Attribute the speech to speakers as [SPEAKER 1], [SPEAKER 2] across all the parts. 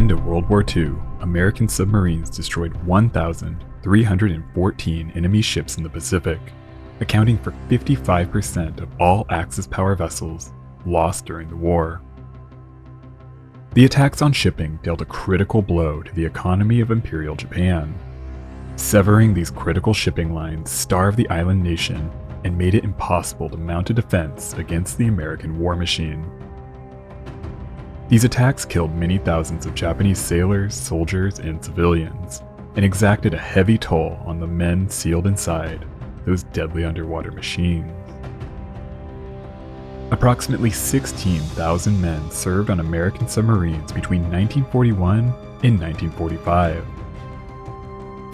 [SPEAKER 1] into World War II, American submarines destroyed 1,314 enemy ships in the Pacific, accounting for 55% of all Axis power vessels lost during the war. The attacks on shipping dealt a critical blow to the economy of Imperial Japan. Severing these critical shipping lines starved the island nation and made it impossible to mount a defense against the American war machine. These attacks killed many thousands of Japanese sailors, soldiers, and civilians, and exacted a heavy toll on the men sealed inside those deadly underwater machines. Approximately 16,000 men served on American submarines between 1941 and 1945.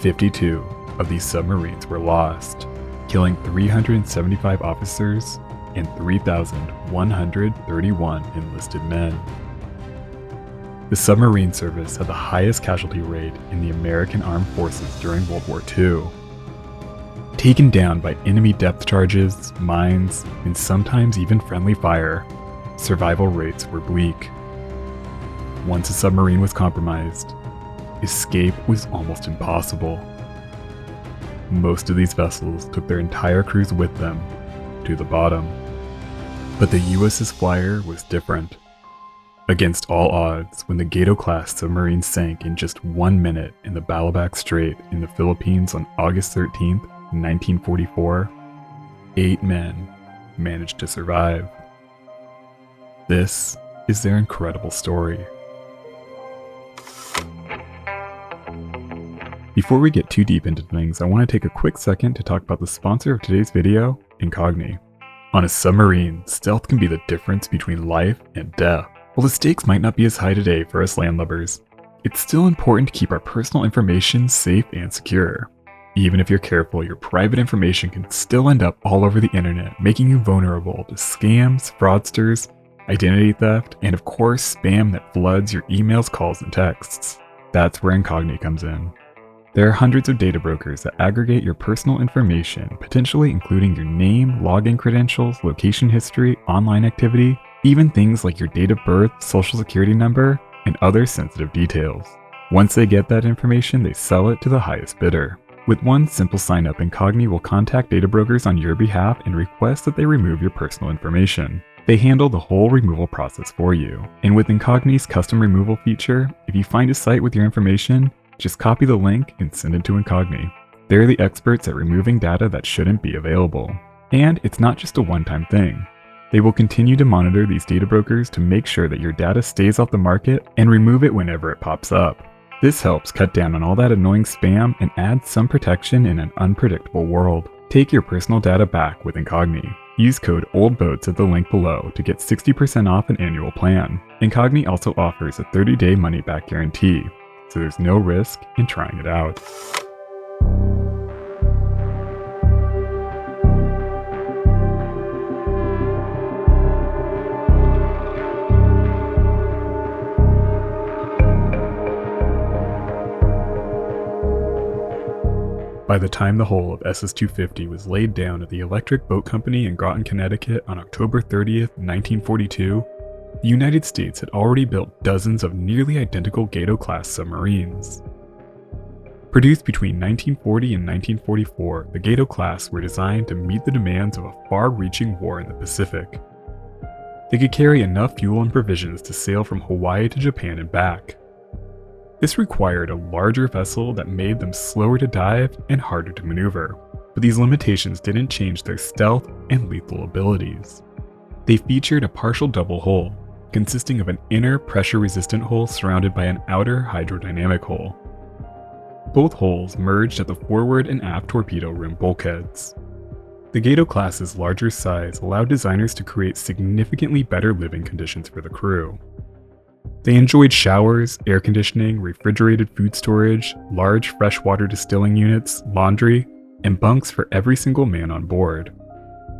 [SPEAKER 1] 52 of these submarines were lost, killing 375 officers and 3,131 enlisted men. The submarine service had the highest casualty rate in the American armed forces during World War II. Taken down by enemy depth charges, mines, and sometimes even friendly fire, survival rates were bleak. Once a submarine was compromised, escape was almost impossible. Most of these vessels took their entire crews with them to the bottom. But the USS Flier was different. Against all odds, when the Gato-class submarine sank in just 1 minute in the Balabac Strait in the Philippines on August 13, 1944, 8 men managed to survive. This is their incredible story. Before we get too deep into things, I want to take a quick second to talk about the sponsor of today's video, Incogni. On a submarine, stealth can be the difference between life and death. While the stakes might not be as high today for us landlubbers, it's still important to keep our personal information safe and secure. Even if you're careful, your private information can still end up all over the internet, making you vulnerable to scams, fraudsters, identity theft, and of course, spam that floods your emails, calls, and texts. That's where Incogni comes in. There are hundreds of data brokers that aggregate your personal information, potentially including your name, login credentials, location history, online activity, even things like your date of birth, social security number, and other sensitive details. Once they get that information, they sell it to the highest bidder. With one simple sign up, Incogni will contact data brokers on your behalf and request that they remove your personal information. They handle the whole removal process for you. And with Incogni's custom removal feature, if you find a site with your information, just copy the link and send it to Incogni. They're the experts at removing data that shouldn't be available. And it's not just a one-time thing. They will continue to monitor these data brokers to make sure that your data stays off the market and remove it whenever it pops up. This helps cut down on all that annoying spam and adds some protection in an unpredictable world. Take your personal data back with Incogni. Use code OLDBOATS at the link below to get 60% off an annual plan. Incogni also offers a 30-day money-back guarantee, so there's no risk in trying it out. By the time the hull of SS-250 was laid down at the Electric Boat Company in Groton, Connecticut on October 30th, 1942, the United States had already built dozens of nearly identical Gato-class submarines. Produced between 1940 and 1944, the Gato-class were designed to meet the demands of a far-reaching war in the Pacific. They could carry enough fuel and provisions to sail from Hawaii to Japan and back. This required a larger vessel that made them slower to dive and harder to maneuver, but these limitations didn't change their stealth and lethal abilities. They featured a partial double hull, consisting of an inner pressure-resistant hull surrounded by an outer hydrodynamic hull. Both hulls merged at the forward and aft torpedo room bulkheads. The Gato-class's larger size allowed designers to create significantly better living conditions for the crew. They enjoyed showers, air conditioning, refrigerated food storage, large freshwater distilling units, laundry, and bunks for every single man on board.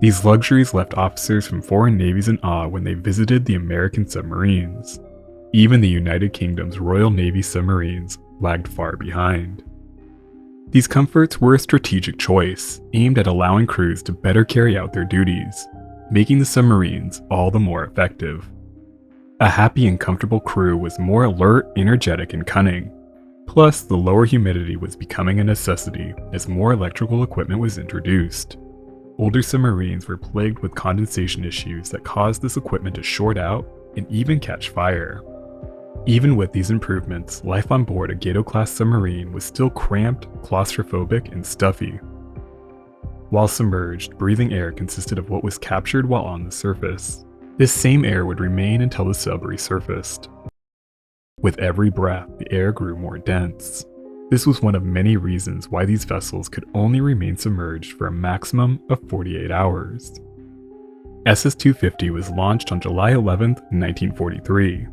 [SPEAKER 1] These luxuries left officers from foreign navies in awe when they visited the American submarines. Even the United Kingdom's Royal Navy submarines lagged far behind. These comforts were a strategic choice, aimed at allowing crews to better carry out their duties, making the submarines all the more effective. A happy and comfortable crew was more alert, energetic, and cunning. Plus, the lower humidity was becoming a necessity as more electrical equipment was introduced. Older submarines were plagued with condensation issues that caused this equipment to short out and even catch fire. Even with these improvements, life on board a Gato-class submarine was still cramped, claustrophobic, and stuffy. While submerged, breathing air consisted of what was captured while on the surface. This same air would remain until the sub resurfaced. With every breath, the air grew more dense. This was one of many reasons why these vessels could only remain submerged for a maximum of 48 hours. SS-250 was launched on July 11, 1943.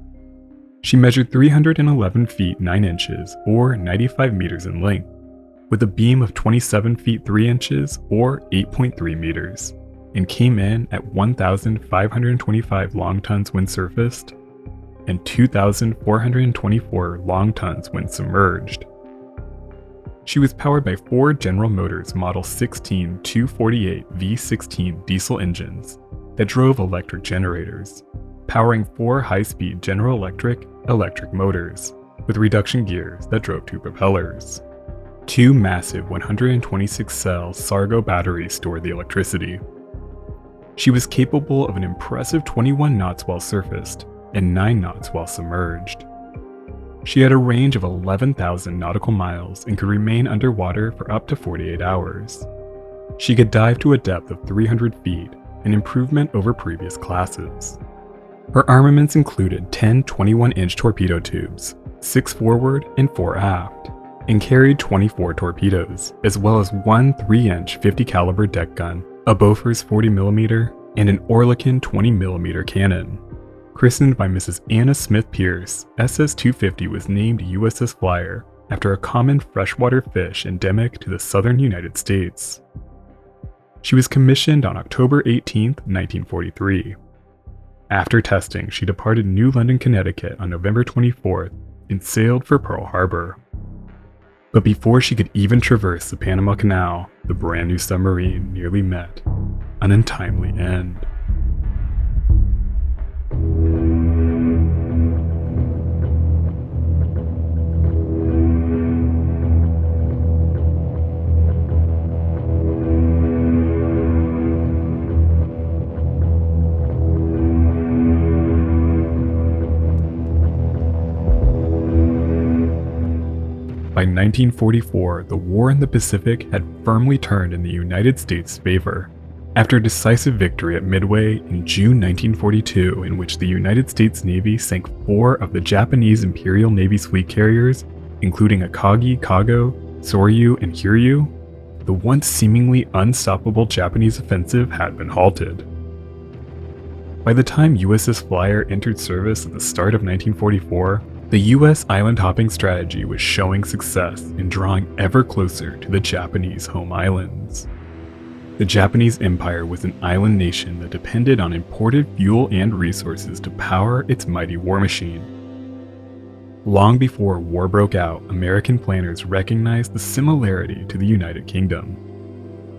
[SPEAKER 1] She measured 311 feet 9 inches, or 95 meters in length, with a beam of 27 feet 3 inches, or 8.3 meters, and came in at 1,525 long tons when surfaced and 2,424 long tons when submerged. She was powered by 4 General Motors Model 16 248 V16 diesel engines that drove electric generators, powering 4 high-speed General Electric motors with reduction gears that drove 2 propellers. 2 massive 126-cell Sargo batteries stored the electricity. She was capable of an impressive 21 knots while surfaced and 9 knots while submerged. She had a range of 11,000 nautical miles and could remain underwater for up to 48 hours. She could dive to a depth of 300 feet, an improvement over previous classes. Her armaments included 10 21-inch torpedo tubes, 6 forward and 4 aft, and carried 24 torpedoes, as well as 1 3-inch 50 caliber deck gun, a Bofors 40mm, and an Oerlikon 20mm cannon. Christened by Mrs. Anna Smith Pierce, SS-250 was named USS Flier after a common freshwater fish endemic to the southern United States. She was commissioned on October 18, 1943. After testing, she departed New London, Connecticut on November 24th and sailed for Pearl Harbor. But before she could even traverse the Panama Canal, the brand new submarine nearly met an untimely end. By 1944, the war in the Pacific had firmly turned in the United States' favor. After a decisive victory at Midway in June 1942, in which the United States Navy sank 4 of the Japanese Imperial Navy's fleet carriers, including Akagi, Kago, Soryu, and Hiryu, the once seemingly unstoppable Japanese offensive had been halted. By the time USS Flier entered service at the start of 1944, the U.S. island-hopping strategy was showing success in drawing ever closer to the Japanese home islands. The Japanese Empire was an island nation that depended on imported fuel and resources to power its mighty war machine. Long before war broke out, American planners recognized the similarity to the United Kingdom.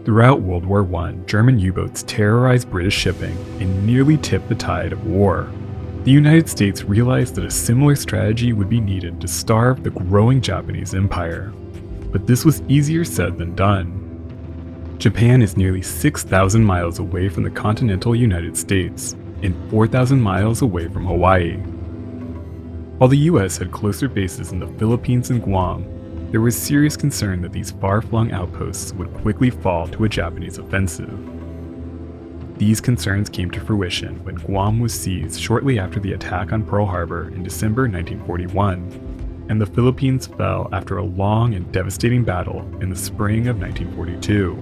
[SPEAKER 1] Throughout World War I, German U-boats terrorized British shipping and nearly tipped the tide of war. The United States realized that a similar strategy would be needed to starve the growing Japanese empire. But this was easier said than done. Japan is nearly 6,000 miles away from the continental United States and 4,000 miles away from Hawaii. While the US had closer bases in the Philippines and Guam, there was serious concern that these far-flung outposts would quickly fall to a Japanese offensive. These concerns came to fruition when Guam was seized shortly after the attack on Pearl Harbor in December 1941, and the Philippines fell after a long and devastating battle in the spring of 1942.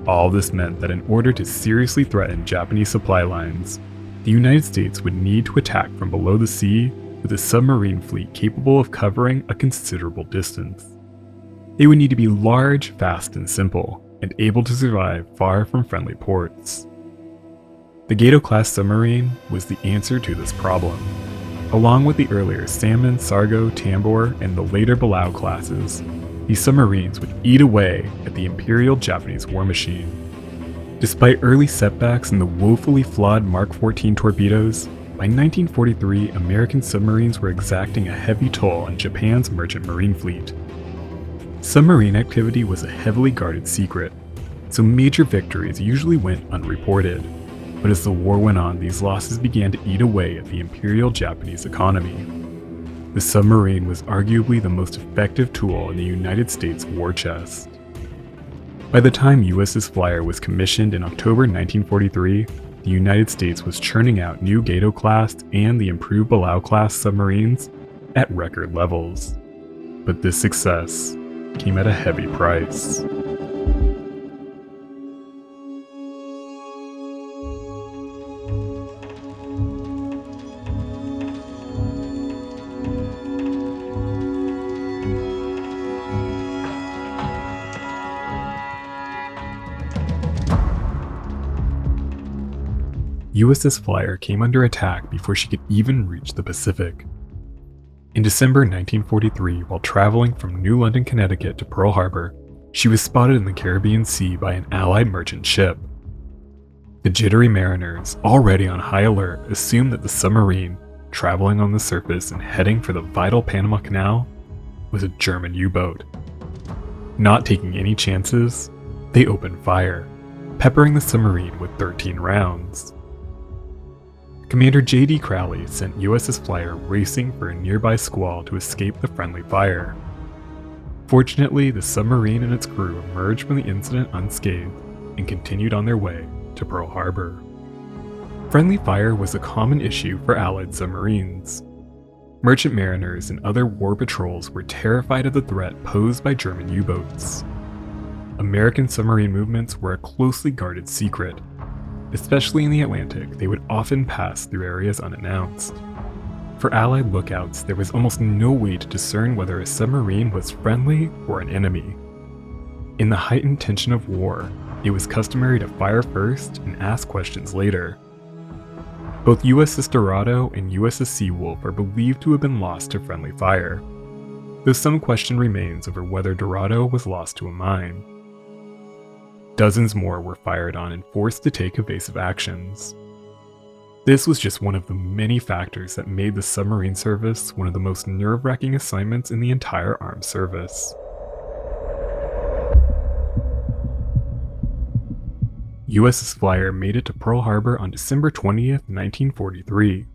[SPEAKER 1] All this meant that in order to seriously threaten Japanese supply lines, the United States would need to attack from below the sea with a submarine fleet capable of covering a considerable distance. They would need to be large, fast, and simple, and able to survive far from friendly ports. The Gato-class submarine was the answer to this problem. Along with the earlier Salmon, Sargo, Tambor, and the later Balabac classes, these submarines would eat away at the Imperial Japanese war machine. Despite early setbacks in the woefully flawed Mark 14 torpedoes, By 1943, American submarines were exacting a heavy toll on Japan's merchant marine fleet. Submarine activity was a heavily guarded secret, so major victories usually went unreported. But as the war went on, these losses began to eat away at the Imperial Japanese economy. The submarine was arguably the most effective tool in the United States war chest. By the time USS Flier was commissioned in October 1943, the United States was churning out new Gato-class and the improved Balabac-class submarines at record levels. But this success came at a heavy price. USS Flier came under attack before she could even reach the Pacific. In December 1943, while traveling from New London, Connecticut to Pearl Harbor, she was spotted in the Caribbean Sea by an Allied merchant ship. The jittery mariners, already on high alert, assumed that the submarine, traveling on the surface and heading for the vital Panama Canal, was a German U-boat. Not taking any chances, they opened fire, peppering the submarine with 13 rounds. Commander J.D. Crowley sent USS Flier racing for a nearby squall to escape the friendly fire. Fortunately, the submarine and its crew emerged from the incident unscathed and continued on their way to Pearl Harbor. Friendly fire was a common issue for Allied submarines. Merchant mariners and other war patrols were terrified of the threat posed by German U-boats. American submarine movements were a closely guarded secret. Especially in the Atlantic, they would often pass through areas unannounced. For Allied lookouts, there was almost no way to discern whether a submarine was friendly or an enemy. In the heightened tension of war, it was customary to fire first and ask questions later. Both USS Dorado and USS Seawolf are believed to have been lost to friendly fire, though some question remains over whether Dorado was lost to a mine. Dozens more were fired on and forced to take evasive actions. This was just one of the many factors that made the submarine service one of the most nerve-wracking assignments in the entire armed service. USS Flier made it to Pearl Harbor on December 20th, 1943.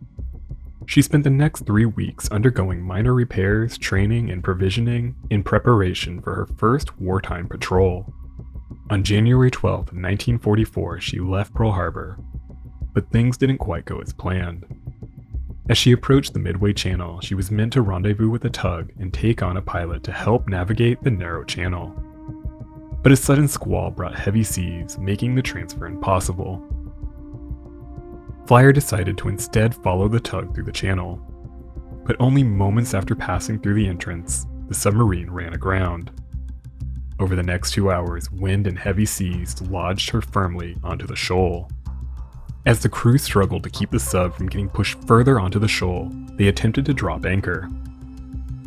[SPEAKER 1] She spent the next 3 weeks undergoing minor repairs, training, and provisioning in preparation for her first wartime patrol. On January 12, 1944, she left Pearl Harbor, but things didn't quite go as planned. As she approached the Midway Channel, she was meant to rendezvous with a tug and take on a pilot to help navigate the narrow channel. But a sudden squall brought heavy seas, making the transfer impossible. Flier decided to instead follow the tug through the channel, but only moments after passing through the entrance, the submarine ran aground. Over the next 2 hours, wind and heavy seas lodged her firmly onto the shoal. As the crew struggled to keep the sub from getting pushed further onto the shoal, they attempted to drop anchor.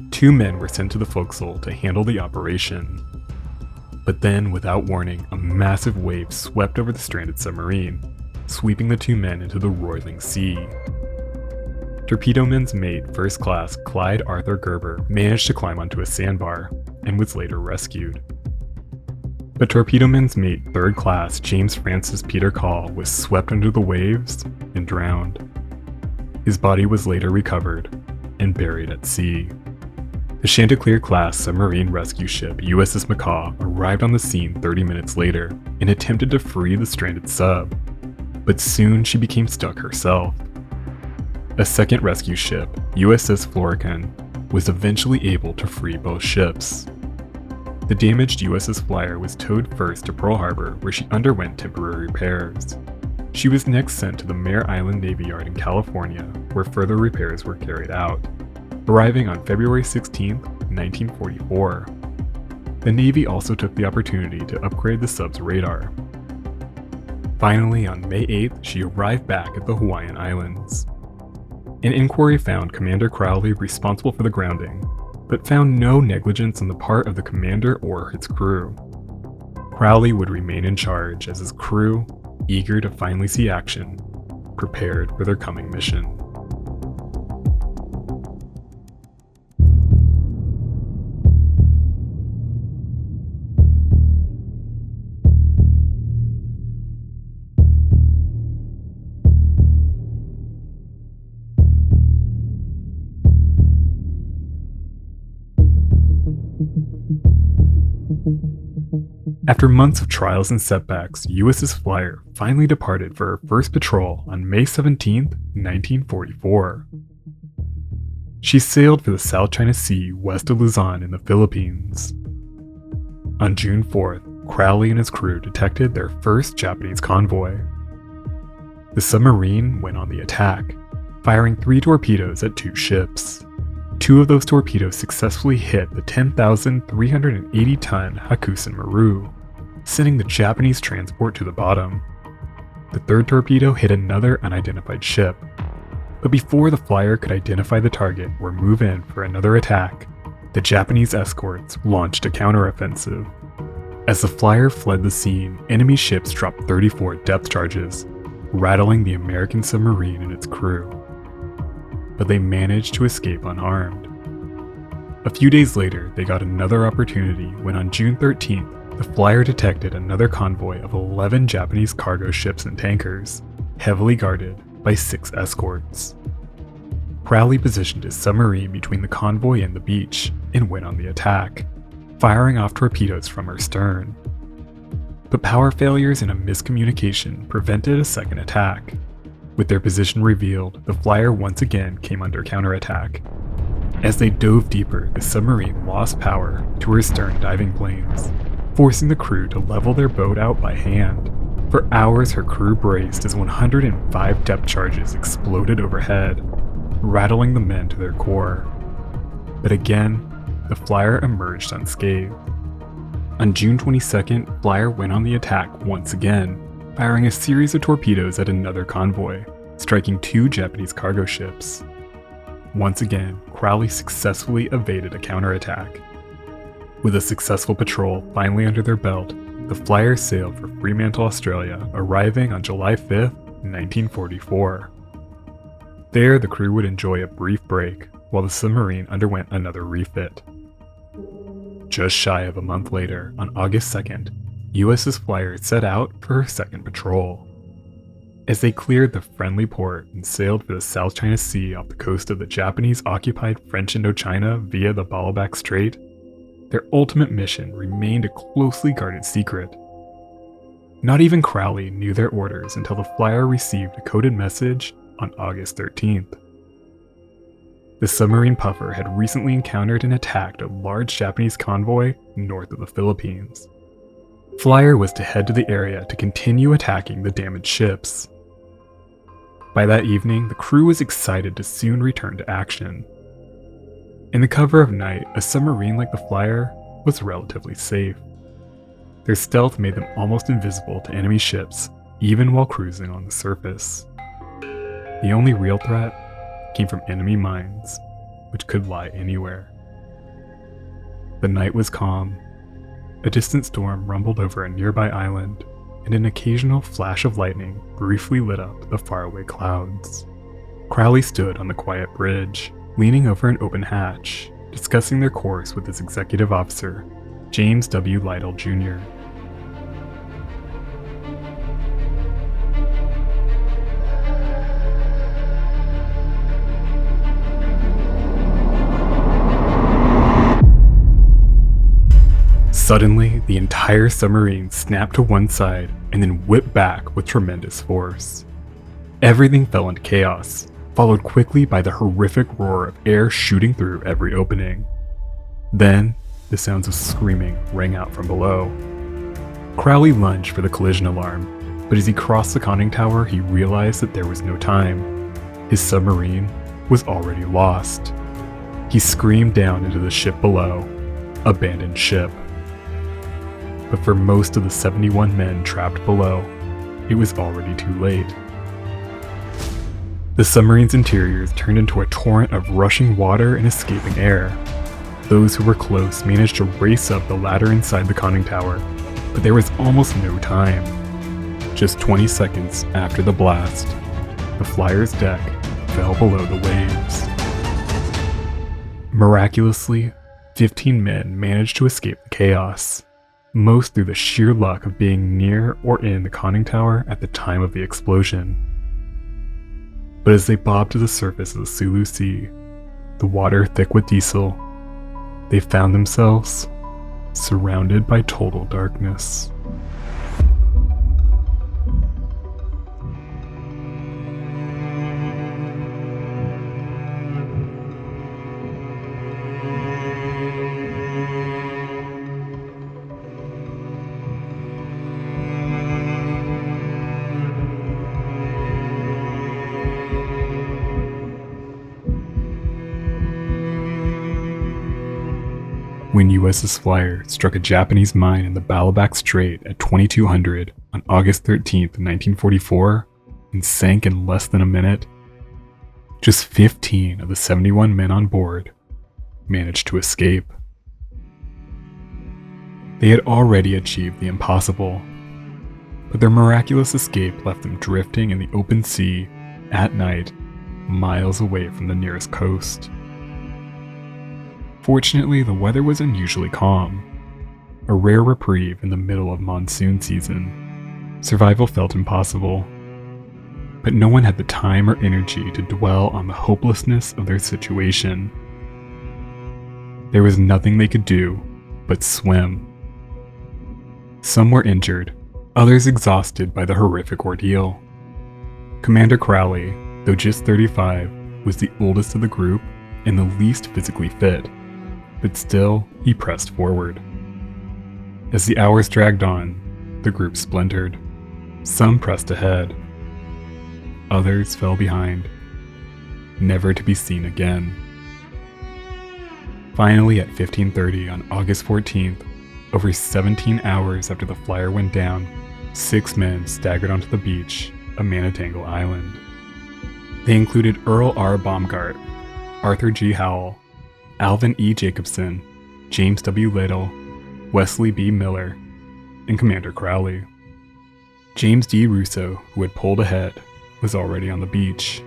[SPEAKER 1] 2 men were sent to the forecastle to handle the operation. But then, without warning, a massive wave swept over the stranded submarine, sweeping the 2 men into the roiling sea. Torpedoman's mate, First Class Clyde Arthur Gerber, managed to climb onto a sandbar and was later rescued. But Torpedoman's mate, Third Class James Francis Peter Call, was swept under the waves and drowned. His body was later recovered and buried at sea. The Chanticleer-class submarine rescue ship USS Macaw arrived on the scene 30 minutes later and attempted to free the stranded sub, but soon she became stuck herself. A second rescue ship, USS Florican, was eventually able to free both ships. The damaged USS Flier was towed first to Pearl Harbor, where she underwent temporary repairs. She was next sent to the Mare Island Navy Yard in California, where further repairs were carried out, arriving on February 16, 1944. The Navy also took the opportunity to upgrade the sub's radar. Finally, on May 8th, she arrived back at the Hawaiian Islands. An inquiry found Commander Crowley responsible for the grounding, but found no negligence on the part of the commander or its crew. Crowley would remain in charge as his crew, eager to finally see action, prepared for their coming mission. After months of trials and setbacks, USS Flier finally departed for her first patrol on May 17, 1944. She sailed for the South China Sea west of Luzon in the Philippines. On June 4th, Crowley and his crew detected their first Japanese convoy. The submarine went on the attack, firing 3 torpedoes at 2 ships. 2 of those torpedoes successfully hit the 10,380-ton Hakusen Maru, sending the Japanese transport to the bottom. The 3rd torpedo hit another unidentified ship, but before the Flier could identify the target or move in for another attack, the Japanese escorts launched a counteroffensive. As the Flier fled the scene, enemy ships dropped 34 depth charges, rattling the American submarine and its crew. But they managed to escape unharmed. A few days later, they got another opportunity when on June 13th, the Flier detected another convoy of 11 Japanese cargo ships and tankers, heavily guarded by 6 escorts. Crowley positioned his submarine between the convoy and the beach and went on the attack, firing off torpedoes from her stern. But power failures and a miscommunication prevented a second attack. With their position revealed, the Flier once again came under counterattack. As they dove deeper, the submarine lost power to her stern diving planes, forcing the crew to level their boat out by hand. For hours, her crew braced as 105 depth charges exploded overhead, rattling the men to their core. But again, the Flier emerged unscathed. On June 22nd, Flier went on the attack once again, firing a series of torpedoes at another convoy, striking 2 Japanese cargo ships. Once again, Crowley successfully evaded a counterattack. With a successful patrol finally under their belt, the Flier sailed for Fremantle, Australia, arriving on July 5th, 1944. There, the crew would enjoy a brief break, while the submarine underwent another refit. Just shy of a month later, on August 2nd, USS Flier set out for her second patrol. As they cleared the friendly port and sailed for the South China Sea off the coast of the Japanese-occupied French Indochina via the Balabac Strait, their ultimate mission remained a closely guarded secret. Not even Crowley knew their orders until the Flier received a coded message on August 13th. The submarine puffer had recently encountered and attacked a large Japanese convoy north of the Philippines. Flier was to head to the area to continue attacking the damaged ships. By that evening, the crew was excited to soon return to action. In the cover of night, a submarine like the Flier was relatively safe. Their stealth made them almost invisible to enemy ships, even while cruising on the surface. The only real threat came from enemy mines, which could lie anywhere. The night was calm. A distant storm rumbled over a nearby island, and an occasional flash of lightning briefly lit up the faraway clouds. Crowley stood on the quiet bridge, leaning over an open hatch, discussing their course with his executive officer, James W. Lytle Jr. Suddenly, the entire submarine snapped to one side and then whipped back with tremendous force. Everything fell into chaos, followed quickly by the horrific roar of air shooting through every opening. Then, the sounds of screaming rang out from below. Crowley lunged for the collision alarm, but as he crossed the conning tower, he realized that there was no time. His submarine was already lost. He screamed down into the ship below, abandoned ship. But for most of the 71 men trapped below, it was already too late. The submarine's interiors turned into a torrent of rushing water and escaping air. Those who were close managed to race up the ladder inside the conning tower, but there was almost no time. Just 20 seconds after the blast, the Flier's deck fell below the waves. Miraculously, 15 men managed to escape the chaos, most through the sheer luck of being near or in the conning tower at the time of the explosion. But as they bobbed to the surface of the Sulu Sea, the water thick with diesel, they found themselves surrounded by total darkness. When USS Flier struck a Japanese mine in the Balabac Strait at 2200 on August 13, 1944, and sank in less than a minute, just 15 of the 71 men on board managed to escape. They had already achieved the impossible, but their miraculous escape left them drifting in the open sea at night, miles away from the nearest coast. Fortunately, the weather was unusually calm, a rare reprieve in the middle of monsoon season. Survival felt impossible, but no one had the time or energy to dwell on the hopelessness of their situation. There was nothing they could do but swim. Some were injured, others exhausted by the horrific ordeal. Commander Crowley, though just 35, was the oldest of the group and the least physically fit. But still, he pressed forward. As the hours dragged on, the group splintered. Some pressed ahead. Others fell behind, never to be seen again. Finally, at 15:30 on August 14th, over 17 hours after the Flier went down, 6 men staggered onto the beach of Manitangle Island. They included Earl R. Baumgart, Arthur G. Howell, Alvin E. Jacobson, James W. Little, Wesley B. Miller, and Commander Crowley. James D. Russo, who had pulled ahead, was already on the beach.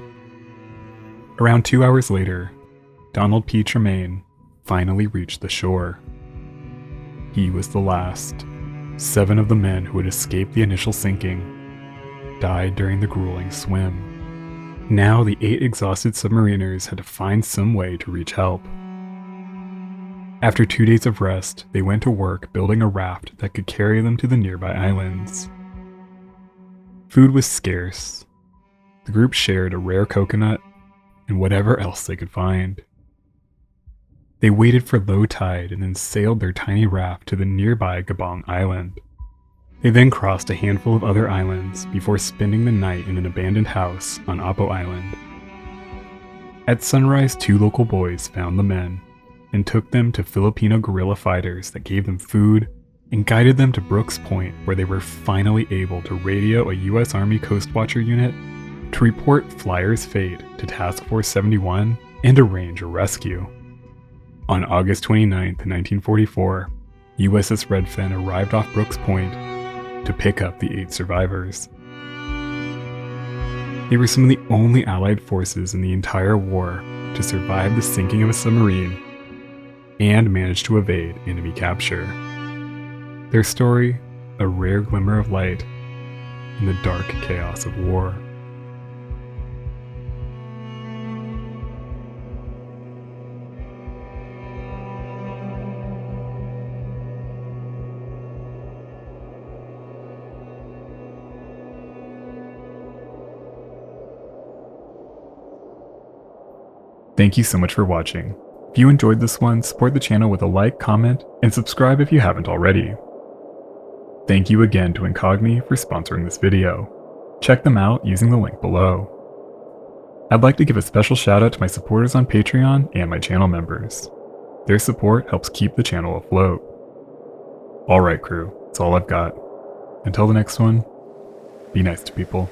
[SPEAKER 1] Around 2 hours later, Donald P. Tremaine finally reached the shore. He was the last. 7 of the men who had escaped the initial sinking died during the grueling swim. Now the 8 exhausted submariners had to find some way to reach help. After 2 days of rest, they went to work building a raft that could carry them to the nearby islands. Food was scarce. The group shared a rare coconut and whatever else they could find. They waited for low tide and then sailed their tiny raft to the nearby Gabong Island. They then crossed a handful of other islands before spending the night in an abandoned house on Apo Island. At sunrise, 2 local boys found the men and took them to Filipino guerrilla fighters that gave them food and guided them to Brooks Point, where they were finally able to radio a U.S. Army Coast Watcher unit to report Flier's fate to Task Force 71 and arrange a rescue. On August 29, 1944, USS Redfin arrived off Brooks Point to pick up the 8 survivors. They were some of the only Allied forces in the entire war to survive the sinking of a submarine and managed to evade enemy capture. Their story, a rare glimmer of light in the dark chaos of war. Thank you so much for watching. If you enjoyed this one, support the channel with a like, comment, and subscribe if you haven't already. Thank you again to Incogni for sponsoring this video. Check them out using the link below. I'd like to give a special shout out to my supporters on Patreon and my channel members. Their support helps keep the channel afloat. Alright crew, that's all I've got. Until the next one, be nice to people.